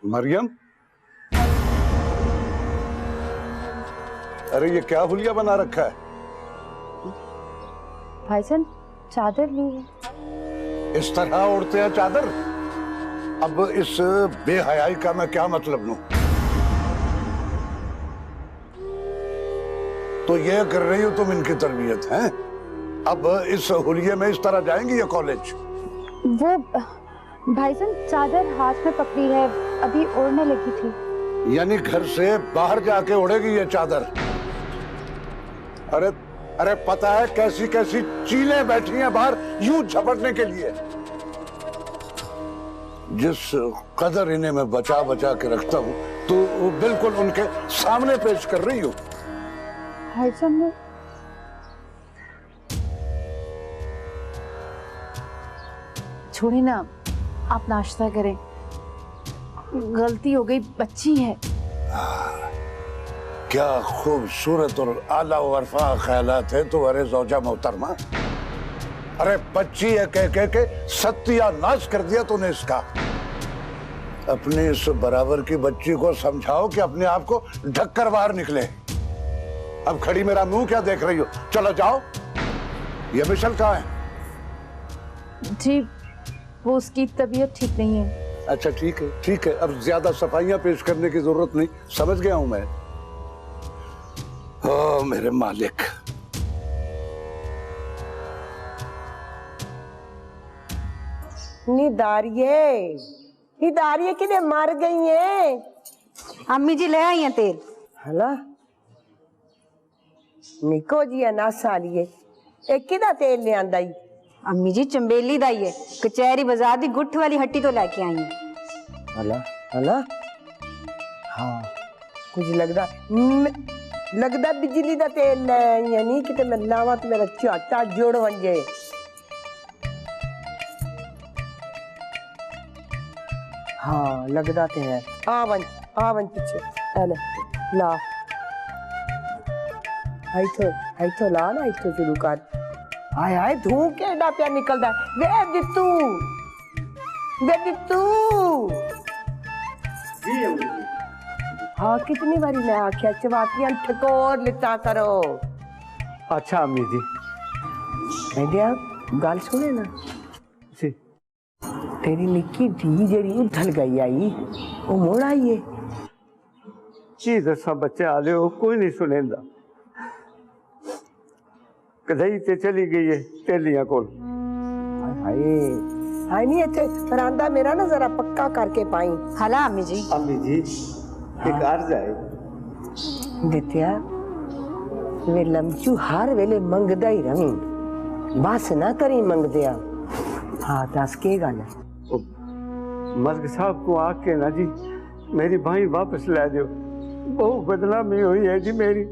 मरियम, अरे ये क्या हुलिया बना रखा है? भाईजान चादर ली है। इस तरह उड़ते हैं चादर? अब इस बेहयाई का मैं क्या मतलब लूं? तो ये कर रही हो तुम इनकी तरबियत है? अब इस हुलिये में इस तरह जाएंगी ये कॉलेज? वो भाईजान चादर हाथ में पकड़ी है, अभी ओढ़ने लगी थी। यानी घर से बाहर जाके उड़ेगी ये चादर? अरे अरे पता है कैसी कैसी चीलें बैठी हैं बाहर यूं झपटने के लिए। जिस कदर इन्हें मैं बचा बचा के रखता हूं तो बिल्कुल उनके सामने पेश कर रही हूं। भाईजान ने छोड़े ना, आप नाश्ता करें। गलती हो गई, बच्ची है। क्या खूबसूरत और आला वरफा ख्यालात है तुम्हारे ज़ौजा मोहतरमा। अरे बच्ची है कह कह के सत्यानाश कर दिया तूने इसका। अपने इस बराबर की बच्ची को समझाओ कि अपने आप को ढककर बाहर निकले। अब खड़ी मेरा मुंह क्या देख रही हो? चलो जाओ। ये मिशल कहाँ है? जी वो उसकी तबीयत ठीक नहीं है। अच्छा ठीक है ठीक है, अब ज्यादा सफाइयां पेश करने की जरूरत नहीं, समझ गया हूं मैं। ओ मेरे मालिक। निदारिये किने मर गई है। अम्मी जी ले आई हैं तेल। हला निको जी नासा लिए एक किदा तेल ले आंदा ही। अम्मी जी चंबेली दा ही है, कचहरी बाजार दी गुठ वाली हट्टी तो लेके आई हैं। हला हला हाँ कुछ लगदा बिजली दा तेल ले आई नहीं कि मैं लावा तो मेरा चाटा जोड़ बन जाए। हाँ लगदा ते है। आवन पीछे अले ला आई तो ला ना इतो शुरू कर। हाय हाय धूं केड़ा प्या निकलदा वे दित्तू हाँ कितनी बारी मैं आख्या चवातियां ठकोर लिता करो। अच्छा अम्मी जी। इंडिया गल सुने ना जी। तेरी निक्की धी जेड़ी उधल गई आई वो मुड़ आई है। की दसा बच्चे आले हो कोई नहीं सुनेंदा। कदई ते चली गई है तेलियां कोल। हाय हाय नहीं इथे बरामदा मेरा ना जरा पक्का करके पाई। हला अम्मी जी। अम्मी जी एक अर्ज है। दित्या वे लमचू हर वेले मंगदा ही रवी, बस ना करी मंगदिया। हाँ दस के गल है? मर्ग साहब को आके ना जी मेरी भाई वापस लै दियो। बहुत बदनामी हुई है जी मेरी।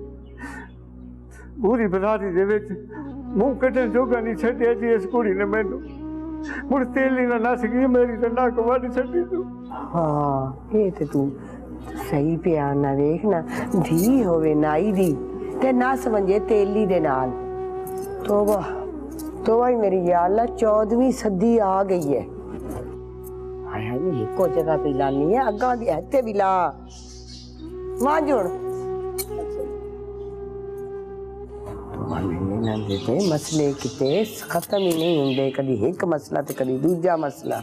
पूरी बरादरी दे विच मुंह कढण जोगा नहीं छड्डिया जी इस कुड़ी ने मैनू। मुड़ तेली ना नस गई मेरी तो नक वढ छड्डी तू। हाँ ये ते तू सही पिया ना वेखना धी होवे नाई दी ते ना समझे तेली दे नाल। तोबा तोबा ही मेरी या अल्लाह 14वीं सदी आ गई है। हाय हाय एको जगह पे लानी है अगा दी हत्ते भी ला वहां जुड़। ना देते मसले किते खत्म ही नहीं होंगे, कभी एक मसला तो कभी दूजा मसला।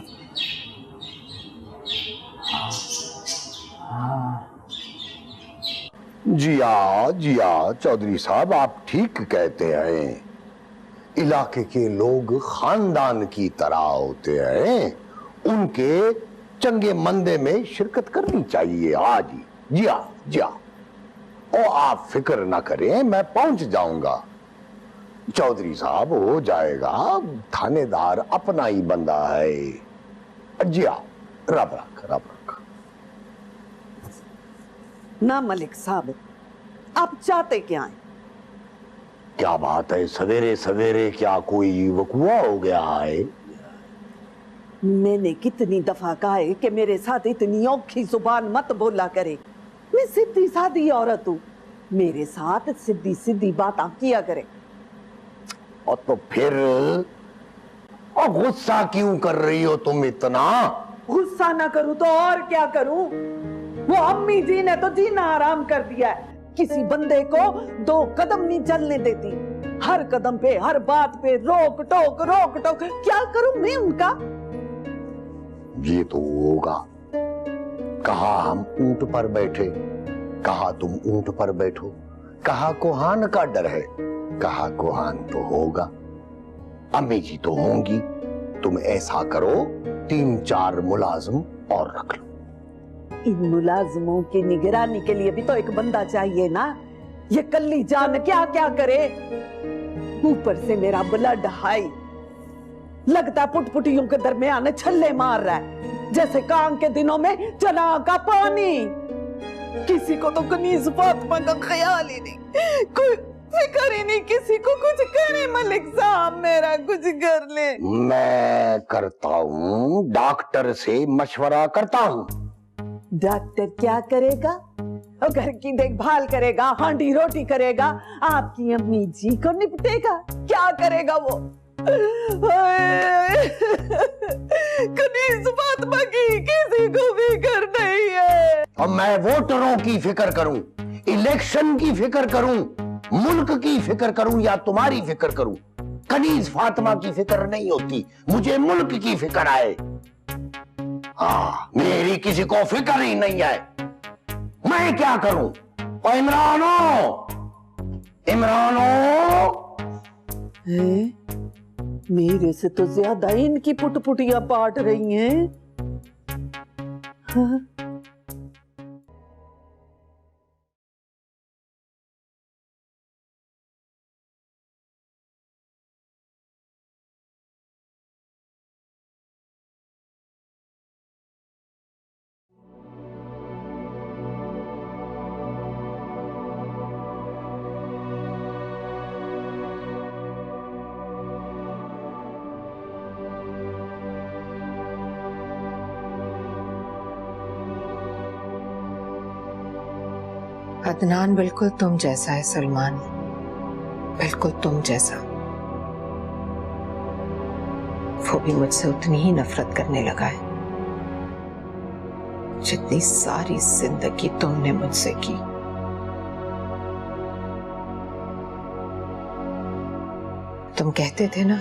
जिया चौधरी साहब आप ठीक कहते हैं। इलाके के लोग खानदान की तरह होते हैं, उनके चंगे मंदे में शिरकत करनी चाहिए। हाँ जी जिया और आप फिक्र ना करें, मैं पहुंच जाऊंगा। चौधरी साहब हो जाएगा, थानेदार अपना ही बंदा है। जिया रब रख। ना मलिक साहब आप चाहते क्या हैं? क्या बात है, सवेरे सवेरे क्या कोई वकुआ हो गया है? मैंने कितनी दफा कहा है कि मेरे साथ इतनी औखी जुबान मत बोला करे। मैं सीधी सादी औरत हूँ, मेरे साथ सीधी सीधी बात आप किया करे। और तो फिर और गुस्सा क्यों कर रही हो तुम इतना? गुस्सा गुस्सा ना करूं तो और क्या करूं? वो अम्मी जी ने तो जीना आराम कर दिया है। किसी बंदे को 2 कदम नहीं चलने देती, हर कदम पे हर बात पे रोक टोक। क्या करूं मैं उनका? ये तो होगा। कहा हम ऊंट पर बैठे, कहा तुम ऊंट पर बैठो, कहा कोहान का डर है, कहा कोहान तो होगा। अम्मी जी तो होंगी। तुम ऐसा करो, 3-4 मुलाजिम और रख लो। इन मुलाजिमों की निगरानी के लिए भी तो एक बंदा चाहिए ना। ये कल्ली जान क्या क्या करे। ऊपर से मेरा ब्लड हाई, लगता पुटपुटियों के दरमियान छल्ले मार रहा है जैसे काम के दिनों में चना का पानी। किसी को तो कनीज फातिमा का ख्याल ही नहीं, कोई फिक्र ही नहीं किसी को। कुछ करे मलिक साहब, मेरा कुछ कर ले। मैं करता हूँ, डॉक्टर से मशवरा करता हूँ। डॉक्टर क्या करेगा? और घर की देखभाल करेगा, हांडी रोटी करेगा, आपकी अम्मी जी को निपटेगा। क्या करेगा वो? कनीज फातिमा की किसी को फिक्र नहीं है। और मैं वोटरों की फिक्र करूं, इलेक्शन की फिक्र करूं, मुल्क की फिक्र करूं या तुम्हारी फिक्र करूं? कनीज फातिमा की फिक्र नहीं होती, मुझे मुल्क की फिक्र आए। हाँ, मेरी किसी को फिक्र ही नहीं है। मैं क्या करूं? और इमरानो मेरे से तो ज्यादा इनकी पुटपुटियां पाट रही हैं। हाँ? अदनान बिल्कुल तुम जैसा है सलमान, बिल्कुल तुम जैसा। वो भी मुझसे उतनी ही नफरत करने लगा है जितनी सारी जिंदगी तुमने मुझसे की। तुम कहते थे ना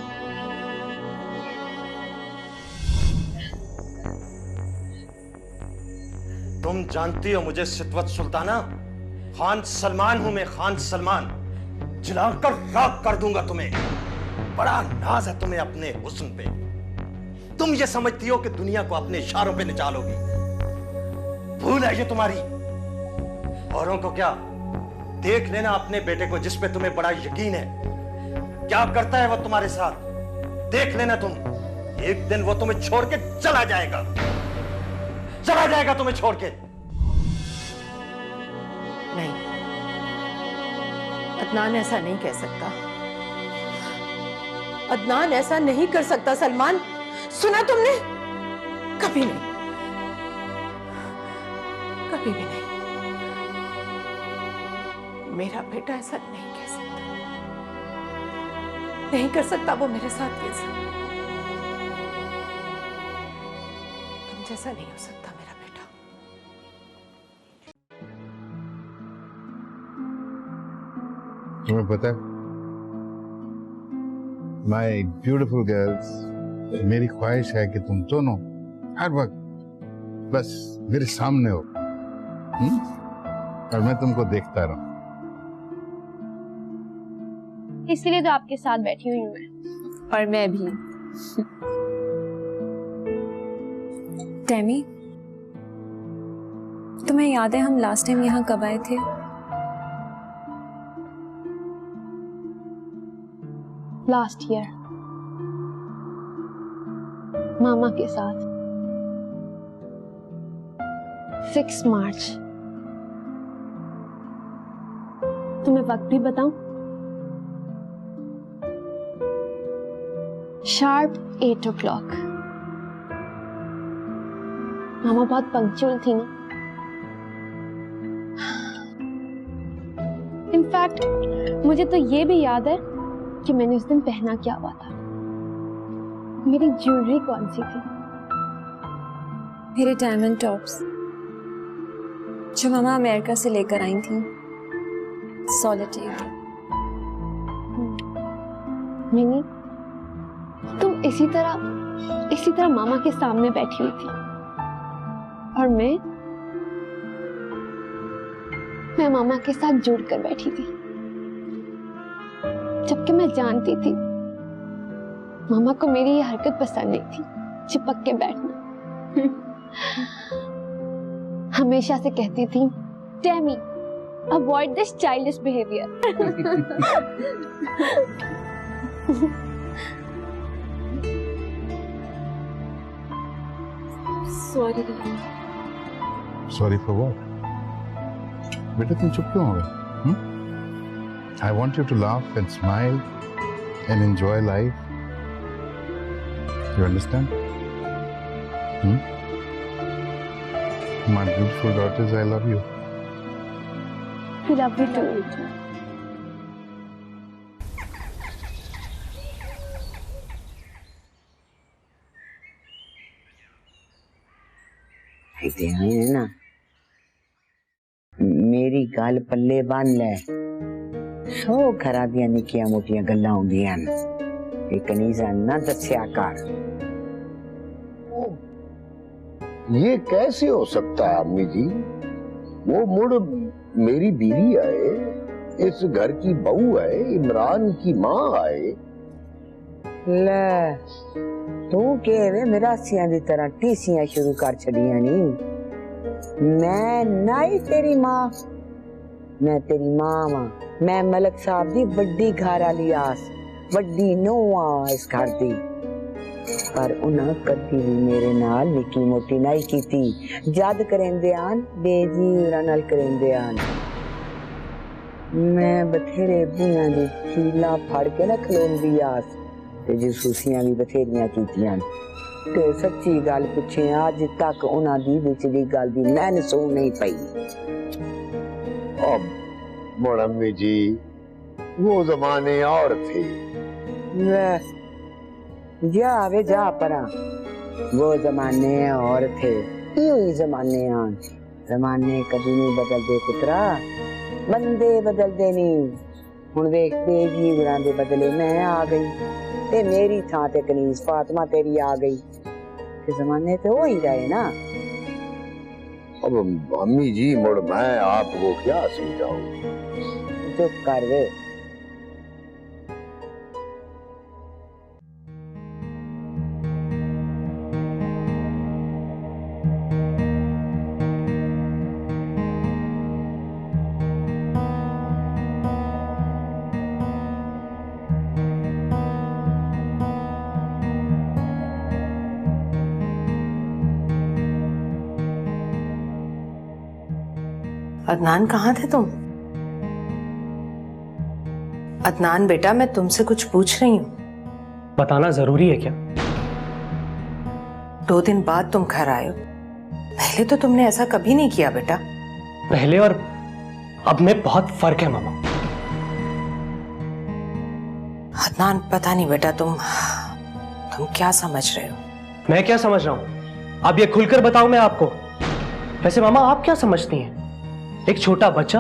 तुम जानती हो मुझे सितवत सुल्ताना, खान सलमान हूं मैं, खान सलमान। जलाकर राख कर दूंगा तुम्हें। बड़ा नाज है तुम्हें अपने हुस्न पे। तुम ये समझती हो कि दुनिया को अपने इशारों पे नचालोगी। भूल है ये तुम्हारी। औरों को क्या, देख लेना अपने बेटे को जिस पे तुम्हें बड़ा यकीन है, क्या करता है वो तुम्हारे साथ। देख लेना तुम, एक दिन वो तुम्हें छोड़ के चला जाएगा, चला जाएगा तुम्हें छोड़ के। नहीं, अदनान ऐसा नहीं कह सकता। अदनान ऐसा नहीं कर सकता सलमान। सुना तुमने? कभी नहीं, कभी भी नहीं। मेरा बेटा ऐसा नहीं कह सकता, नहीं कर सकता वो मेरे साथ ये सब। तुम जैसा नहीं हो सकता मेरा बेटा। तुम्हें पता है, माय ब्यूटीफुल गर्ल्स, मेरी ख्वाहिश है कि तुम दोनों हर वक्त बस मेरे सामने हो, और मैं तुमको देखता रहूं। इसलिए तो आपके साथ बैठी हुई हूँ मैं। और मैं भी। टेमी, तुम्हें याद है हम लास्ट टाइम यहाँ कब आए थे? लास्ट ईयर मामा के साथ 6 मार्च। तुम्हें वक्त भी बताऊं? Sharp 8 o'clock। मामा बहुत पंक्चुअल थी ना। इनफैक्ट मुझे तो ये भी याद है कि मैंने उस दिन पहना क्या हुआ था, मेरी ज्वेलरी कौन सी थी। मेरे डायमंड टॉप्स जो मामा अमेरिका से लेकर आई थी, सॉलिटेयर। मिनी, तुम इसी तरह मामा के सामने बैठी हुई थी और मैं मामा के साथ जुड़कर बैठी थी, जबकि मैं जानती थी मामा को मेरी ये हरकत पसंद नहीं थी, चिपक के बैठना। हमेशा से कहती थी, Tammy, avoid this childish behaviour. Sorry. Sorry for what? बेटा तुम चुप क्यों हो गए? I want you to laugh and smile and enjoy life. You understand? My beautiful daughters, I love you. I love you too. है ना, मेरी गल पल्ले बन लै। 100 घरा दियां निक्कियां मोटियां गल्लां होंदियां न, एक कनीज़ा ना दस्या कर। ये कैसे हो सकता है अम्मी जी? वो मुड़ मेरी बीवी आए, इस घर की बहू है, इमरान की माँ आए। ले तू के मिरासियां दी तरह टीसियां शुरू कर छड़ियां नी। मैं नहीं तेरी माँ, मैं तेरी माँ वां। मैं मलक साहब दी वड्डी घर वाली आस, वड्डी नूंह आ इस घर दी। पर उन्हें कभी भी मेरे नाल निकी मोटी नहीं कीती। जद करेंदे आन बेजी उरा नाल करेंदे आन। मैं बथेरे बुआ दी चीला फड़ के ना खलोंदी आस ते जसूसियां भी बथेरियां कीतियां ते सच्ची गल पुछे अज तक उन्हां दी विच दी गल दी मैन सो नहीं पई। अब मम्मी जी वो जमाने और थे। जा वे जा परा, वो जमाने और थे, यही जमाने आन। जमाने कभी नहीं बदलते पुत्रा, बंदे बदलते नहीं। हुण वेख बेजी गुरां दे बदले मैं आ गई ते मेरी थां ते कनीज फातिमा तेरी आ गई ते जमाने तो हो ही रहे ना। अब अम्मी जी मुड़ मैं आपको क्या समझाऊं? चुप कर वे। अदनान, कहाँ थे तुम? अदनान बेटा, मैं तुमसे कुछ पूछ रही हूँ। बताना जरूरी है क्या? 2 दिन बाद तुम घर आए हो, पहले तो तुमने ऐसा कभी नहीं किया बेटा। पहले और अब में बहुत फर्क है मामा। अदनान, पता नहीं बेटा तुम क्या समझ रहे हो। मैं क्या समझ रहा हूँ? अब ये खुलकर बताऊं मैं आपको। वैसे मामा आप क्या समझती हैं? एक छोटा बच्चा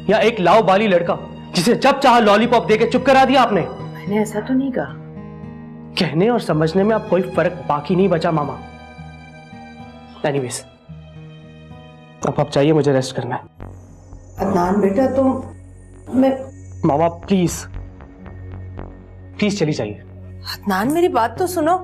या एक लाओ बाली लड़का जिसे जब चाहा लॉलीपॉप देके चुप करा दिया आपने? मैंने ऐसा तो नहीं कहा। कहने और समझने में अब कोई फर्क बाकी नहीं बचा मामा। एनीवेज, अब आप चाहिए, मुझे रेस्ट करना है। अदनान बेटा मैं मामा प्लीज चली जाइए। अदनान मेरी बात तो सुनो।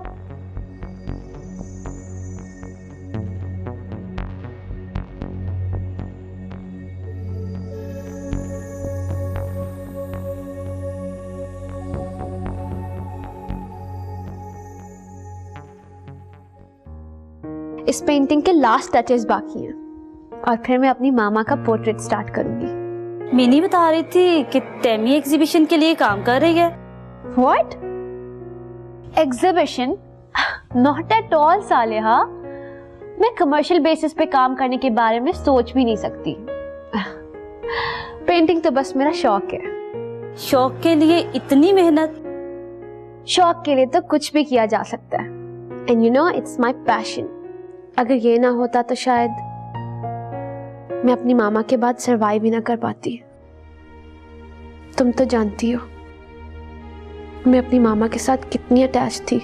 इस पेंटिंग के लास्ट टचेस बाकी हैं और फिर मैं अपनी मामा का पोर्ट्रेट स्टार्ट करूंगी। मिनी बता रही थी कि टेमी एग्जीबिशन के लिए काम कर रही है। What? Exhibition? Not at all Saleha. मैं कमर्शियल बेसिस पे काम करने के बारे में सोच भी नहीं सकती। पेंटिंग तो बस मेरा शौक है। शौक के लिए इतनी मेहनत? शौक के लिए तो कुछ भी किया जा सकता है। And you know it's my passion. अगर ये ना होता तो शायद मैं अपनी मामा के बाद सरवाइव भी ना कर पाती। तुम तो जानती हो मैं अपनी मामा के साथ कितनी अटैच थी।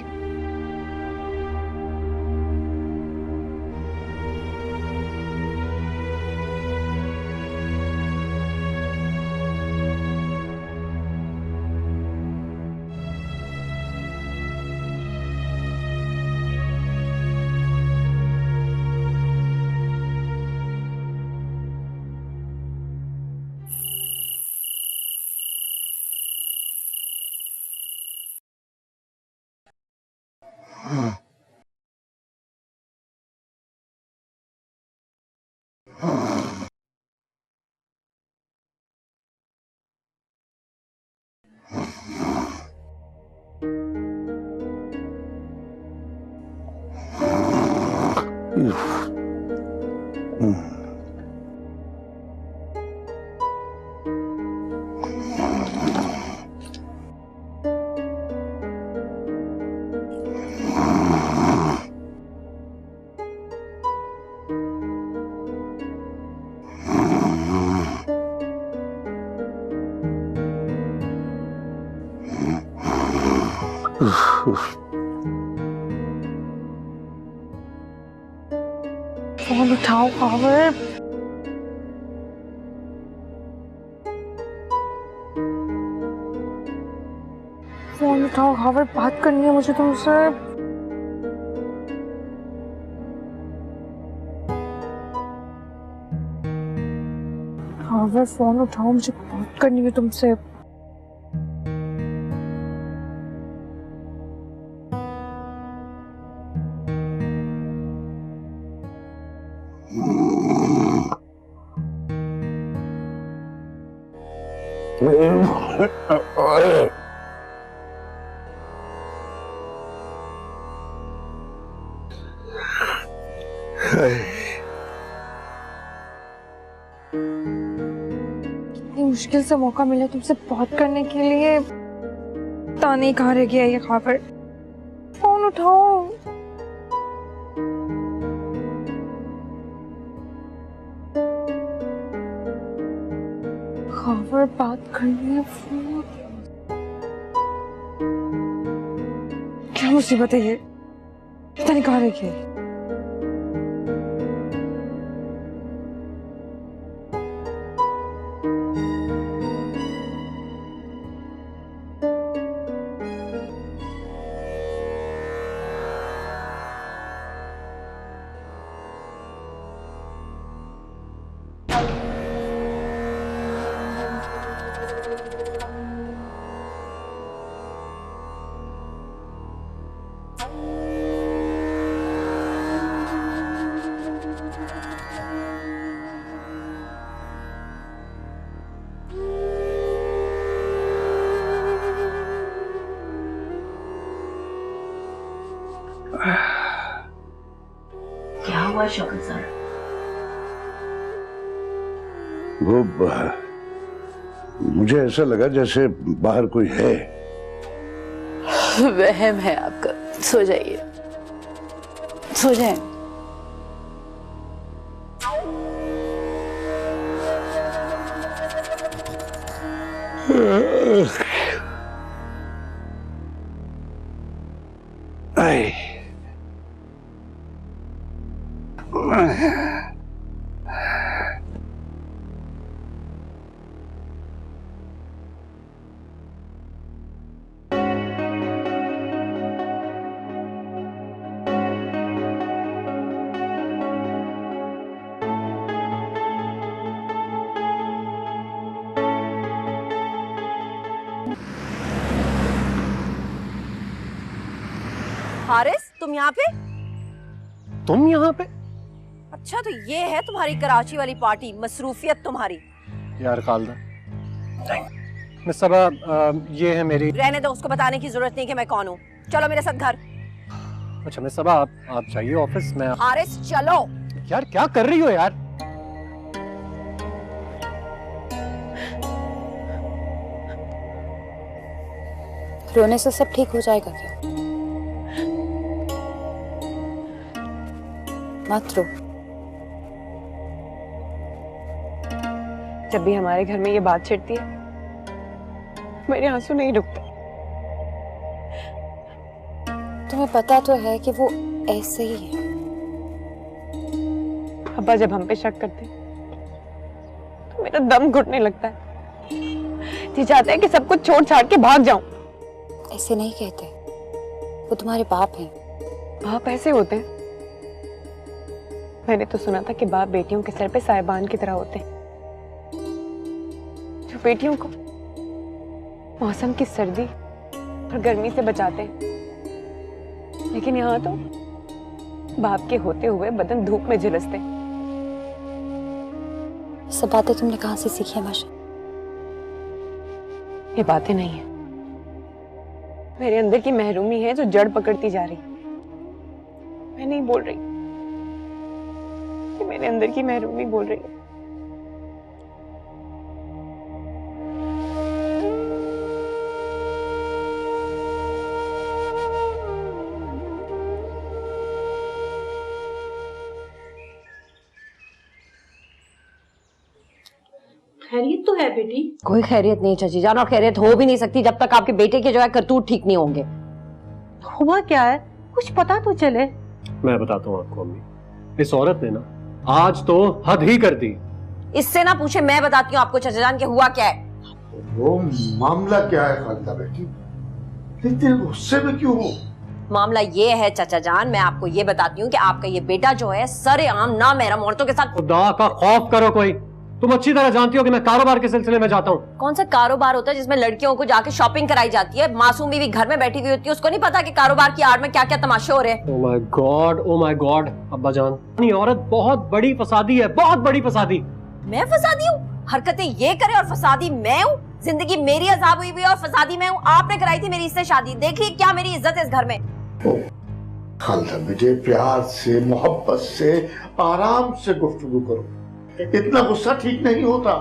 फोन उठाओ खबर। फोन उठाओ खबर, बात करनी है मुझे तुमसे। खबर फोन उठाओ, मुझे बात करनी है तुमसे। मुश्किल से मौका मिला तुमसे बात करने के लिए। पता नहीं कहाँ रह गया ये खबर। फोन उठाओ। खबर बात करनी है। फोन क्या मुसीबत है ये, पता नहीं कहाँ रह गया। क्या हुआ शौकत सर? वो मुझे ऐसा लगा जैसे बाहर कोई है। वहम है आपका, सो जाइए, सो जाए। हारिस, तुम यहाँ पे? तुम यहाँ पे? अच्छा, तो ये है तुम्हारी कराची वाली पार्टी, मसरूफियत तुम्हारी। यार खालदा, मिस सबा, ये है मेरी। रहने दो, उसको बताने की जरूरत नहीं कि मैं कौन हूँ। चलो मेरे साथ घर। अच्छा मिस सबा, आप जाइए ऑफिस में। हारिस चलो। यार क्या कर रही हो यार? रोने से सब ठीक हो जाएगा क्या? मत रो। जब भी हमारे घर में ये बात छिड़ती है मेरे आंसू नहीं रुकते। तुम्हें पता तो है कि वो ऐसे ही है। अब्बा जब हम पे शक करते तो मेरा दम घुटने लगता है। जी चाहते हैं कि सब कुछ छोड़ छाड़ के भाग जाऊं। ऐसे नहीं कहते, वो तुम्हारे बाप हैं। बाप ऐसे होते हैं? मैंने तो सुना था कि बाप बेटियों के सर पे साहिबान की तरह होते हैं, जो बेटियों को मौसम की सर्दी और गर्मी से बचाते हैं। लेकिन यहाँ तो बाप के होते हुए बदन धूप में झुलसते हैं। सब बातें तुमने कहां से सीखी है माशा? ये बातें नहीं है, मेरे अंदर की महरूमी है जो जड़ पकड़ती जा रही। मैं नहीं बोल रही, ये मेरे अंदर की महरूमी बोल रही है। खैरियत तो है बेटी? कोई खैरियत नहीं चाची जान, और खैरियत हो भी नहीं सकती जब तक आपके बेटे के जो है करतूत ठीक नहीं होंगे। हुआ क्या है, कुछ पता तो चले। मैं बताता हूँ आपको अम्मी, इस औरत ने ना आज तो हद ही कर दी। इससे ना पूछे, मैं बताती हूँ आपको चाचा जान के हुआ क्या है। वो मामला क्या है खालदा बेटी? इतने गुस्से में क्यों हो? मामला ये है चाचा जान, मैं आपको ये बताती हूँ कि आपका ये बेटा जो है सरेआम ना महरम औरतों के साथ। खुदा का खौफ करो कोई, तुम अच्छी तरह जानती हो कि मैं कारोबार के सिलसिले में जाता हूँ। कौन सा कारोबार होता है जिसमें लड़कियों को जाके शॉपिंग कराई जाती है? मासूम बीवी घर में बैठी हुई होती है, उसको नहीं पता कि कारोबार की आड़ में क्या क्या तमाशे हो रहे हैं। ओह माय गॉड अब्बा जान, ये औरत बहुत बड़ी फसादी है, बहुत बड़ी फसादी। मैं फसादी हूँ? हरकतें ये करे और फसादी मैं हूँ? जिंदगी मेरी अजाब हुई हुई और फसादी मैं हूँ। आपने कराई थी मेरी इससे शादी, देखिए क्या मेरी इज्जत है इस घर में। खालदा बेटे, प्यार से मोहब्बत से आराम से गुफ्तगू करो, इतना गुस्सा ठीक नहीं होता।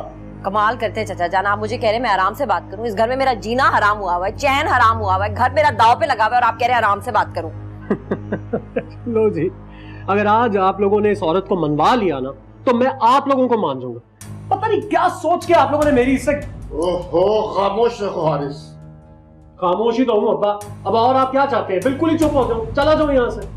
कमाल करते हैं चाचा जान, आप मुझे कह रहे हैं मैं आराम से बात करूं? इस घर में मेरा जीना हराम हुआ हुआ है, चैन हराम हुआ हुआ है, घर मेरा दाव पे लगा हुआ है और आप कह रहे हैं आराम से बात करूं। लो जी, अगर आज आप लोगों ने इस औरत को मनवा लिया ना तो मैं आप लोगों को मान जाऊंगा। पता नहीं क्या सोच के आप लोगों ने मेरी इससे। ओहो, खामोश रखो हारिस। खामोशी तो हूँ अब्बा, अब और आप क्या चाहते हैं? बिल्कुल ही चुप हो जाओ, चला जाओ यहाँ से।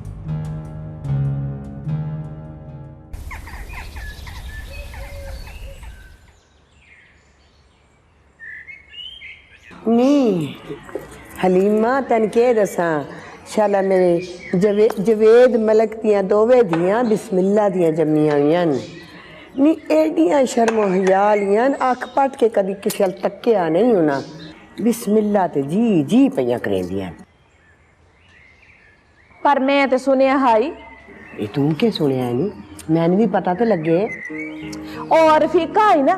नी हलीमा तन के दसा शाला मेरे जवेद मलक दियां दोवे धियां बिस्मिल्ला दियां जम्मियां हुईयां नी एडियां शर्मो हयालियां अख पट के कदी किसी अल तक्या नहीं होना। बिस्मिल्ला ते जी जी पईयां करेंदियां। पर मैं तो सुनिया हाई। ये तू के सुनिया नी? मैंने भी पता तो लगे। और फीका है ना,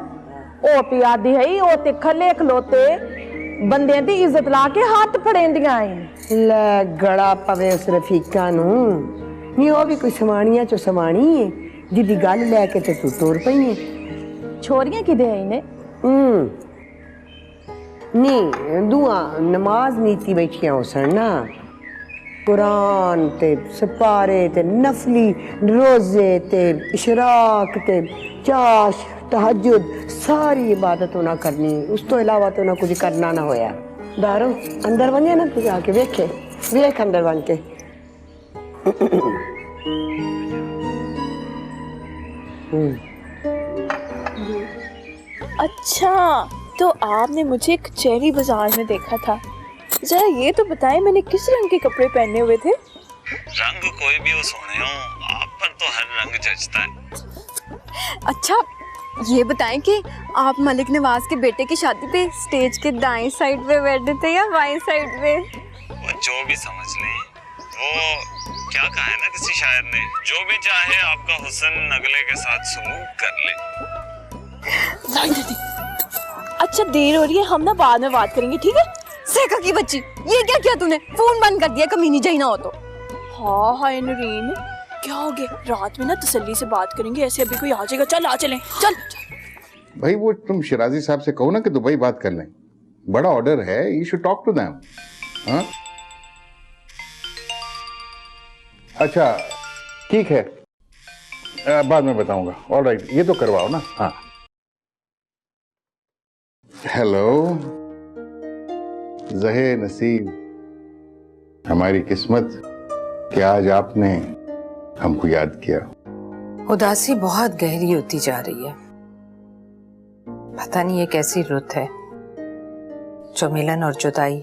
ओ पियादी है, ओ ते खले खलोते बंदे दी इज्जत ला के हाथ फड़ेंदियां हैं। ले गड़ा पवे उस रफीका नू नी, ओ भी कोई समानिया चो समानी है जिदी गल लैके ते तू तुर पई है। छोरियां किदे है इने? नी दुआ नमाज नीति बैठियां होसन ना, कुरान ते सपारे ते नफली रोजे ते इशराक ते चाश तहज्जुद सारी इबादत ना करनी, उस तो अलावा तो ना कुछ करना ना होया। दारो अंदर बने ना, तू जाके वेखे, वेख अंदर बन के। अच्छा, तो आपने मुझे कचहरी बाजार में देखा था। जरा ये तो बताएं, मैंने किस रंग के कपड़े पहने हुए थे? रंग कोई भी हो सोने हो, आप पर तो हर रंग जचता है। अच्छा ये बताएं कि आप मलिक नवाज के बेटे की शादी पे स्टेज के दाएं साइड पे बैठे थे या बाएं साइड पे? वो जो भी समझ लें, वो क्या कहा है ना किसी शायर ने, जो भी चाहे आपका हुस्न अगले के साथ सुलूक कर ले। अच्छा देर हो रही है, हम ना बाद में बात करेंगे, ठीक है? सेका की बच्ची, ये क्या किया तूने? फोन बंद कर दिया, कमीनी जाई ना हो तो। हाँ हाय नूरीन, क्या हो गया? रात में ना तसल्ली से बात करेंगे, ऐसे अभी कोई आ जाएगा। चल आ चलें, चल। भाई वो तुम शिराजी साहब से कहो ना कि दुबई बात कर लें, बड़ा ऑर्डर है, you should talk to them. हाँ अच्छा ठीक है, बाद में बताऊंगा। ऑल राइट, ये तो करवाओ ना। हाँ, हेलो जहे नसीब, हमारी किस्मत कि आज आपने हमको याद किया। उदासी बहुत गहरी होती जा रही है। पता नहीं ये कैसी रुत है जो मिलन और जुदाई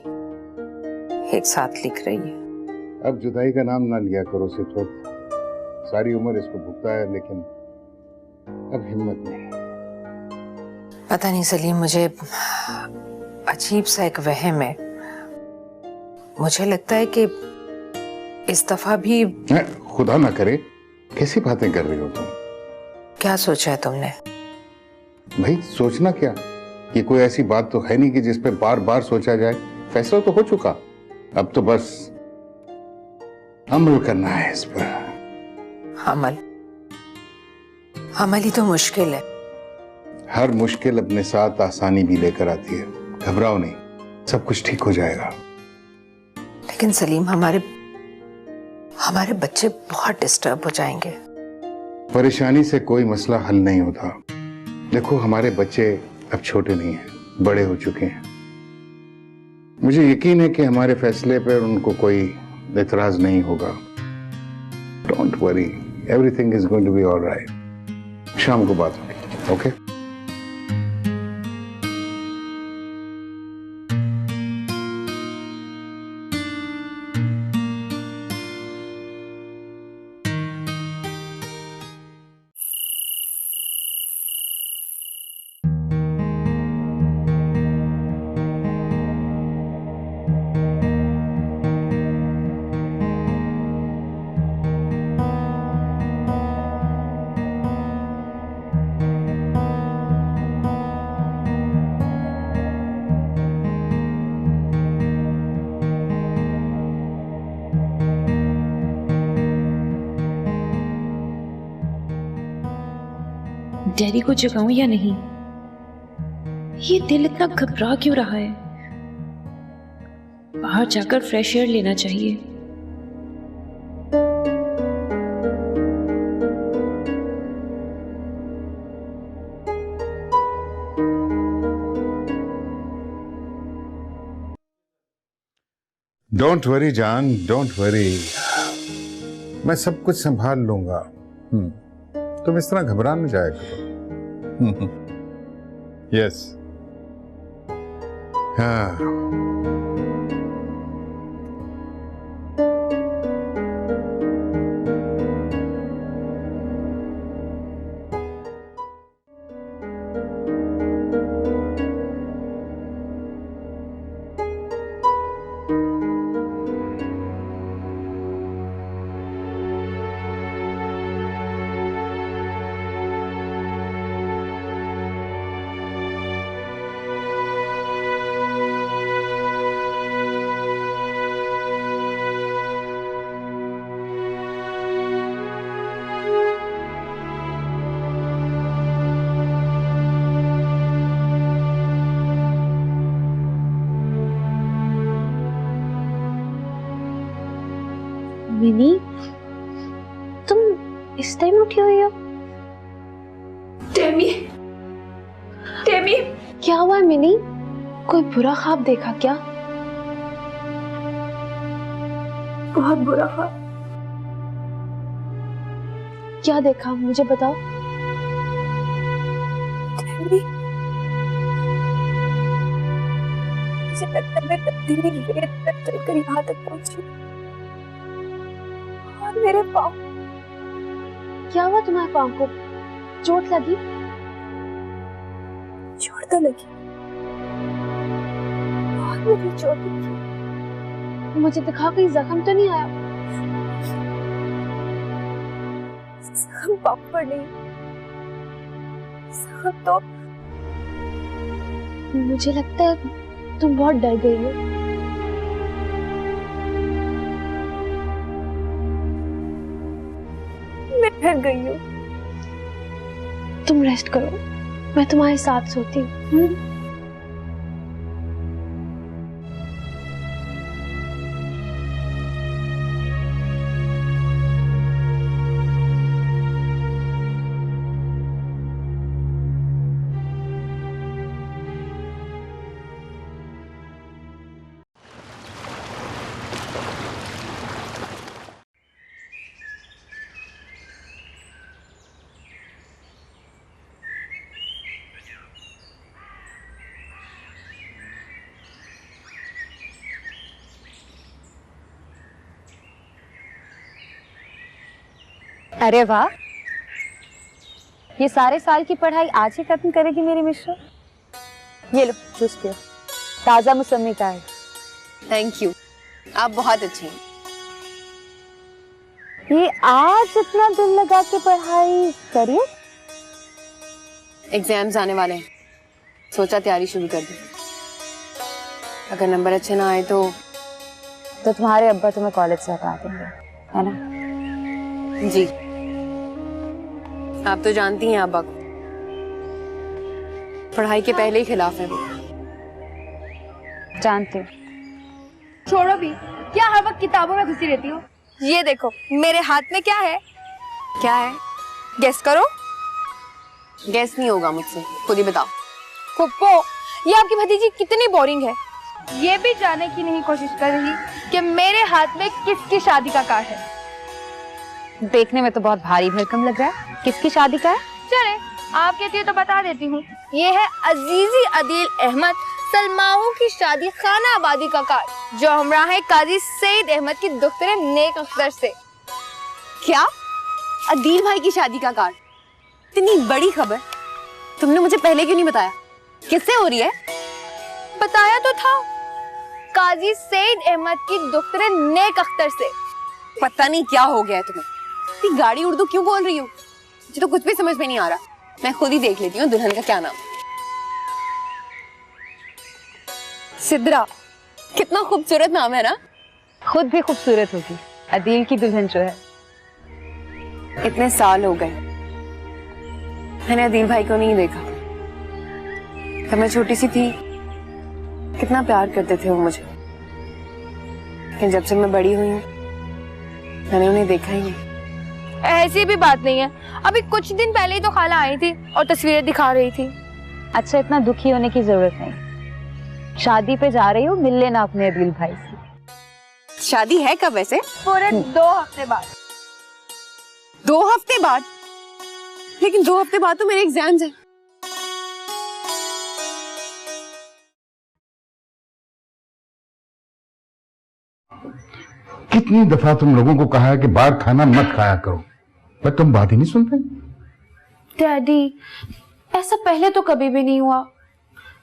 एक साथ लिख रही है। अब जुदाई का नाम ना लिया करो सितवत, सारी उम्र इसको भुगता है, लेकिन अब हिम्मत नहीं। पता नहीं सलीम, मुझे अजीब सा एक वहम है। मुझे लगता है कि इस दफा भी खुदा ना करे, कैसी बातें कर रही हो तुम? क्या सोचा है तुमने? भाई सोचना क्या, ये कोई ऐसी बात तो है नहीं कि जिस पे बार बार सोचा जाए। फैसला तो हो चुका, अब तो बस अमल करना है इस पर। अमल ही तो मुश्किल है। हर मुश्किल अपने साथ आसानी भी लेकर आती है। घबराओ नहीं, सब कुछ ठीक हो जाएगा। लेकिन सलीम, हमारे बच्चे बहुत डिस्टर्ब हो जाएंगे। परेशानी से कोई मसला हल नहीं होता। देखो, हमारे बच्चे अब छोटे नहीं हैं, बड़े हो चुके हैं। मुझे यकीन है कि हमारे फैसले पर उनको कोई एतराज नहीं होगा। Don't worry, everything is going to be alright. शाम को बात होगी, ओके? डैडी को जगाऊं या नहीं? ये दिल इतना घबरा क्यों रहा है? बाहर जाकर फ्रेश एयर लेना चाहिए। डोंट वरी जान, डोंट वरी, मैं सब कुछ संभाल लूंगा। तुम इस तरह घबरा न जाया करो। यस, हाँ। मिनी, तुम इस टाइम उठी हुई हो? टेमी, टेमी, क्या हुआ मिनी? कोई बुरा ख्वाब देखा क्या? बहुत बुरा ख्वाब। क्या देखा, मुझे बताओ। टेमी, मुझे लगता है मैं तब्दीली रेत पर चलकर यहाँ तक पहुंची। मेरे पाँव। क्या हुआ तुम्हारे पाँव को? चोट लगी? चोट तो लगी, बहुत लगी चोट लगी। मुझे दिखा, कहीं जख्म तो नहीं आया? जख्म पाँव पर नहीं, जख्म तो। मुझे लगता है तुम बहुत डर गई हो। डर गई हूँ। तुम रेस्ट करो, मैं तुम्हारे साथ सोती हूँ। अरे वाह, ये सारे साल की पढ़ाई आज ही खत्म करेगी मेरी मिश्रा। ये लो जूस पियो, ताजा मौसमी का है। थैंक यू, आप बहुत अच्छी हैं। ये आज इतना दिल लगा के पढ़ाई करिए। एग्जाम्स आने वाले हैं, सोचा तैयारी शुरू कर दी। अगर नंबर अच्छे ना आए तो तुम्हारे अब्बा तुम्हें कॉलेज से हटा देंगे, है ना? जी, आप तो जानती हैं अब्बा को, पढ़ाई के पहले ही खिलाफ है वो। जानती हूँ। छोड़ो भी, क्या हर वक्त किताबों में घुसी रहती हो? ये देखो मेरे हाथ में क्या है? क्या है? गेस करो। गेस नहीं होगा मुझसे, खुद ही बताओ। फुप्पो, ये आपकी भतीजी कितनी बोरिंग है। ये भी जानने की नहीं कोशिश कर रही कि मेरे हाथ में किसकी शादी का कार्ड है। देखने में तो बहुत भारी भरकम लग रहा है। किसकी शादी का है? चले, आप कहती है तो बता देती हूँ। ये है अजीजी अदील अहमद सलमाहू की शादी खाना आबादी का कार्ड, जो हमरा है काजी सईद अहमद की दुख्तरे नेक अख्तर से। क्या? अदील भाई की शादी का कार्ड? इतनी बड़ी खबर तुमने मुझे पहले क्यों नहीं बताया? किससे हो रही है? बताया तो था, काजी सईद अहमद की दुख्तरे नेक अख्तर से। पता नहीं क्या हो गया है तुम्हें, इतनी गाड़ी उर्दू क्यों बोल रही हो? मुझे तो कुछ भी समझ में नहीं आ रहा। मैं खुद ही देख लेती हूँ दुल्हन का क्या नाम। सिद्रा, कितना खूबसूरत नाम है ना? खुद भी खूबसूरत होगी अदील की दुल्हन जो है। इतने साल हो गए मैंने अदील भाई को नहीं देखा। जब मैं छोटी सी थी कितना प्यार करते थे वो मुझे, लेकिन जब से मैं बड़ी हुई हूँ मैंने उन्हें देखा ही नहीं। ऐसी भी बात नहीं है, अभी कुछ दिन पहले ही तो खाला आई थी और तस्वीरें दिखा रही थी। अच्छा, इतना दुखी होने की जरूरत नहीं। शादी पे जा रही हूँ, मिल लेना अपने अदील भाई से। शादी है कब वैसे? पूरे 2 हफ्ते बाद। 2 हफ्ते बाद? लेकिन 2 हफ्ते बाद तो मेरे एग्जाम्स हैं। कितनी दफा तुम लोगों को कहा है कि बाहर खाना मत खाया करो, पर तुम बात ही नहीं सुनते। डैडी, ऐसा पहले तो कभी भी नहीं हुआ।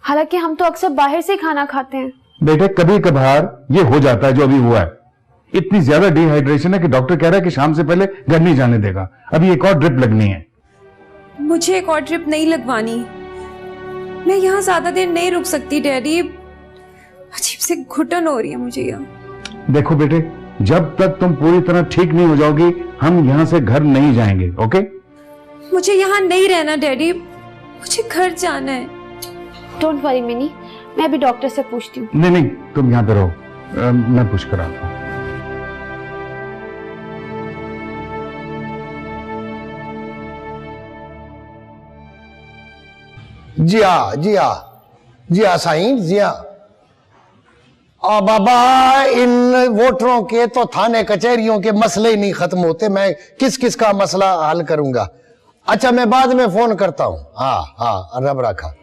हालांकि हम तो अक्सर बाहर से खाना खाते हैं। बेटे, कभी कभार ये हो जाता है जो अभी हुआ है। इतनी ज्यादा डिहाइड्रेशन है कि डॉक्टर कह रहा है कि शाम से पहले घर नहीं जाने देगा। अभी एक और ड्रिप लगनी है। मुझे एक और ड्रिप नहीं लगवानी, मैं यहाँ ज्यादा देर नहीं रुक सकती डैडी। अजीब से घुटन हो रही है मुझे यहाँ। देखो बेटे, जब तक तुम पूरी तरह ठीक नहीं हो जाओगी हम यहाँ से घर नहीं जाएंगे। ओके? मुझे यहाँ नहीं रहना डैडी, मुझे घर जाना है। डोंट वरी मिनी, मैं अभी डॉक्टर से पूछती हूँ। नहीं नहीं, तुम यहाँ पे रहो, मैं पूछ कर आता हूँ। जी हाँ जी हाँ जी हाँ साईं, जी हाँ। बाबा, इन वोटरों के तो थाने कचहरियों के मसले ही नहीं खत्म होते। मैं किस किस का मसला हल करूंगा। अच्छा, मैं बाद में फोन करता हूँ। हाँ हाँ, रब रखा।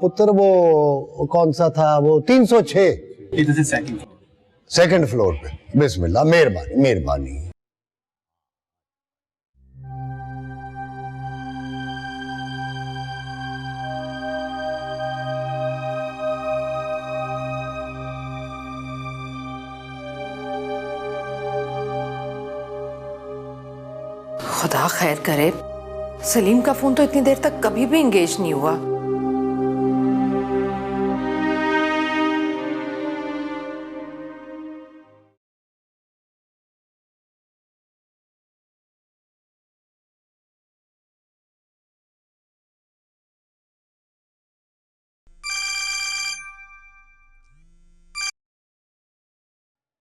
पुत्र, वो कौन सा था वो 306? सेकंड फ्लोर पे। बिस्मिल्लाह, मेहरबानी मेहरबानी। खुदा खैर करे, सलीम का फोन तो इतनी देर तक कभी भी एंगेज नहीं हुआ।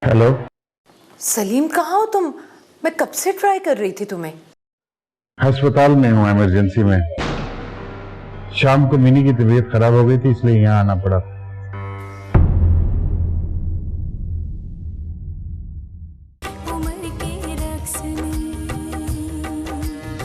हेलो सलीम, कहाँ हो तुम? मैं कब से ट्राई कर रही थी तुम्हें। अस्पताल में हूँ, इमरजेंसी में। शाम को मिनी की तबीयत खराब हो गई थी, इसलिए यहाँ आना पड़ा।